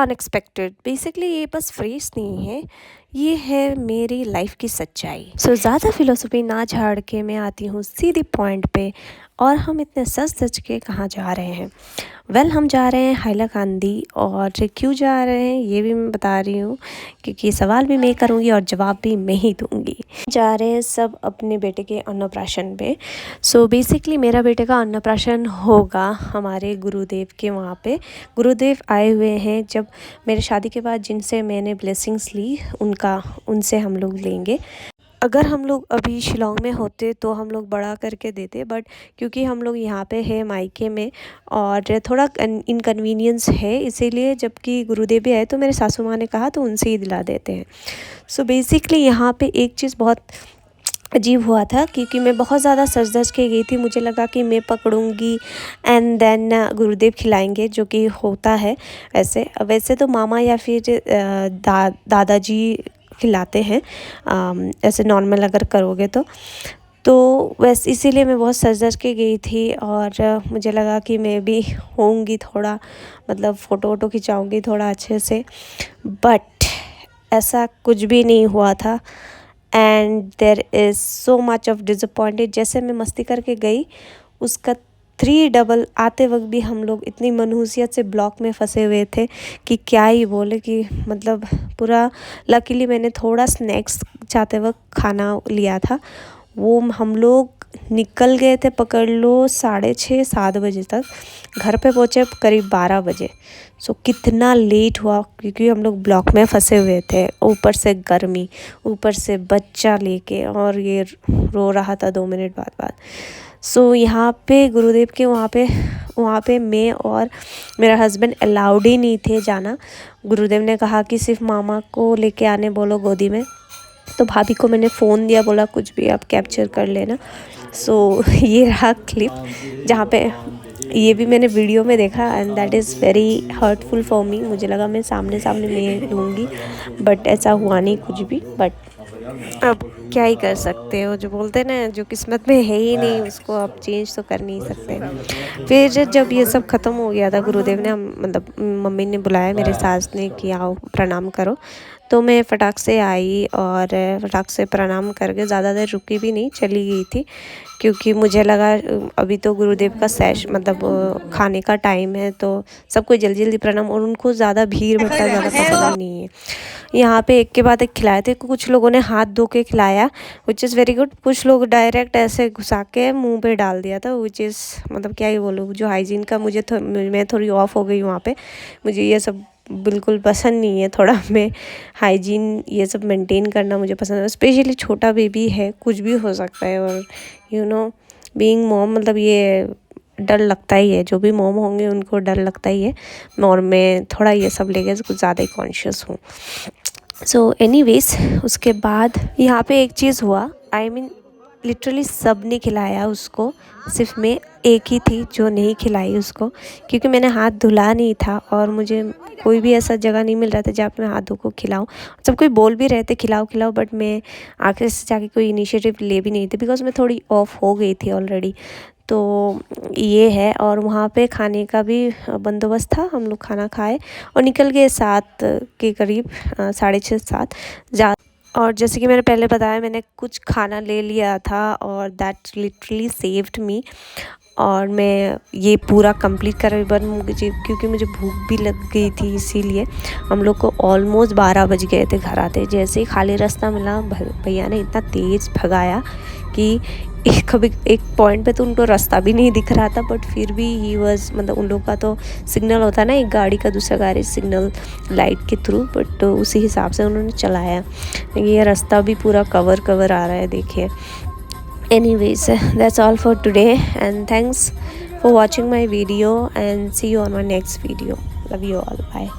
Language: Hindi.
अनएक्सपेक्टेड। बेसिकली ये बस फ्रेज नहीं है, ये है मेरी लाइफ की सच्चाई। सो ज़्यादा फिलोसफी ना झाड़ के मैं आती हूँ सीधी पॉइंट पे। और हम इतने सच सच के कहाँ जा रहे हैं? हम जा रहे हैं हाइलाकांदी। और क्यों जा रहे हैं ये भी मैं बता रही हूँ, क्योंकि सवाल भी मैं करूँगी और जवाब भी मैं ही दूँगी। जा रहे हैं सब अपने बेटे के अन्नप्राशन पे। सो बेसिकली मेरा बेटे का अन्नप्राशन होगा हमारे गुरुदेव के वहाँ पे। गुरुदेव आए हुए हैं जब मेरे शादी के बाद, जिनसे मैंने ब्लेसिंग्स ली उनसे हम लोग लेंगे। अगर हम लोग अभी शिलोंग में होते तो हम लोग बड़ा करके देते, बट क्योंकि हम लोग यहाँ पे है मायके में और थोड़ा इनकन्वीनियंस है, इसीलिए जबकि गुरुदेव भी आए तो मेरे सासू माँ ने कहा तो उनसे ही दिला देते हैं। सो बेसिकली यहाँ पे एक चीज़ बहुत अजीब हुआ था, क्योंकि मैं बहुत ज़्यादा सच धज के गई थी। मुझे लगा कि मैं पकड़ूंगी एंड देन गुरुदेव खिलाएंगे, जो कि होता है। वैसे तो मामा या फिर दादाजी खिलाते हैं, ऐसे नॉर्मल अगर करोगे तो वैसे इसीलिए मैं बहुत सज धज के गई थी। और मुझे लगा कि मैं भी होंगी थोड़ा, मतलब फ़ोटो वोटो खिंचाऊँगी थोड़ा अच्छे से, बट ऐसा कुछ भी नहीं हुआ था। And there is so much of disappointed. जैसे मैं मस्ती करके गई, उसका 3 डबल आते वक्त भी हम लोग इतनी मनहूसियत से ब्लॉक में फंसे हुए थे कि क्या ही बोले, कि मतलब पूरा। लकीली मैंने थोड़ा स्नैक्स जाते वक्त खाना लिया था, वो हम लोग निकल गए थे पकड़ लो 6:30-7 बजे तक। घर पे पहुँचे करीब 12 बजे। सो कितना लेट हुआ, क्योंकि हम लोग ब्लॉक में फंसे हुए थे, ऊपर से गर्मी, ऊपर से बच्चा लेके, और ये रो रहा था 2 मिनट बाद। सो यहाँ पे गुरुदेव के वहाँ पे मैं और मेरा हस्बैंड अलाउड ही नहीं थे जाना। गुरुदेव ने कहा कि सिर्फ मामा को लेके आने बोलो गोदी में। तो भाभी को मैंने फ़ोन दिया, बोला कुछ भी आप कैप्चर कर लेना। सो ये रहा क्लिप, जहाँ पे ये भी मैंने वीडियो में देखा, and that is very hurtful for me. मुझे लगा मैं सामने मैं लूँगी, बट ऐसा हुआ नहीं कुछ भी। बट अब क्या ही कर सकते हो, जो बोलते हैं ना, जो किस्मत में है ही नहीं उसको आप चेंज तो कर नहीं सकते। फिर जब ये सब ख़त्म हो गया था, गुरुदेव ने मतलब मम्मी ने बुलाया, मेरे सास ने कि आओ प्रणाम करो। तो मैं फटाक से आई और फटाक से प्रणाम करके ज़्यादा देर रुकी भी नहीं, चली गई थी। क्योंकि मुझे लगा अभी तो गुरुदेव का मतलब खाने का टाइम है, तो सबको जल्दी जल्दी प्रणाम, और उनको ज़्यादा भीड़ भट्टा ज़्यादा पसंद ही नहीं है। यहाँ पे एक के बाद एक खिलाए थे। कुछ लोगों ने हाथ धो के खिलाया, विच इज़ वेरी गुड। कुछ लोग डायरेक्ट ऐसे घुसा के मुंह पे डाल दिया था, विच इज़ मतलब क्या ही बोलूँ, जो हाइजीन का मैं थोड़ी ऑफ हो गई वहाँ पे। मुझे ये सब बिल्कुल पसंद नहीं है। थोड़ा मैं हाइजीन ये सब मेंटेन करना मुझे पसंद है, स्पेशली छोटा बेबी है, कुछ भी हो सकता है। और बीइंग मॉम, मतलब ये डर लगता ही है, जो भी मॉम होंगे उनको डर लगता ही है। और मैं थोड़ा ये सब लेके कुछ ज़्यादा ही कॉन्शियस हूँ। सो एनीवेज, उसके बाद यहाँ पे एक चीज़ हुआ, आई मीन लिटरली सब ने खिलाया उसको, सिर्फ मैं एक ही थी जो नहीं खिलाई उसको, क्योंकि मैंने हाथ धुला नहीं था और मुझे कोई भी ऐसा जगह नहीं मिल रहा था जहाँ पे मैं हाथ धो को खिलाऊँ। सब कोई बोल भी रहे थे खिलाओ खिलाओ, बट मैं आखिर से जाके कोई इनिशिएटिव ले भी नहीं थी, बिकॉज मैं थोड़ी ऑफ हो गई थी ऑलरेडी। तो ये है। और वहाँ पे खाने का भी बंदोबस्त था, हम लोग खाना खाए और निकल गए 7 के करीब, 6:30-7 जा। और जैसे कि मैंने पहले बताया, मैंने कुछ खाना ले लिया था और दैट लिटरली सेव्ड मी। और मैं ये पूरा कंप्लीट कर क्योंकि मुझे भूख भी लग गई थी, इसीलिए हम लोग को ऑलमोस्ट 12 बज गए थे घर आते। जैसे ही खाली रास्ता मिला, भैया ने इतना तेज़ भगाया कि एक पॉइंट पे तो उनको रास्ता भी नहीं दिख रहा था, बट फिर भी ही वाज, मतलब उन लोग का तो सिग्नल होता है ना, एक गाड़ी का दूसरा गाड़ी सिग्नल लाइट के थ्रू, बट तो उसी हिसाब से उन्होंने चलाया। ये रास्ता भी पूरा कवर आ रहा है, देखिए। Anyways, that's all for today, and thanks for watching my video, and see you on my next video. Love you all. Bye.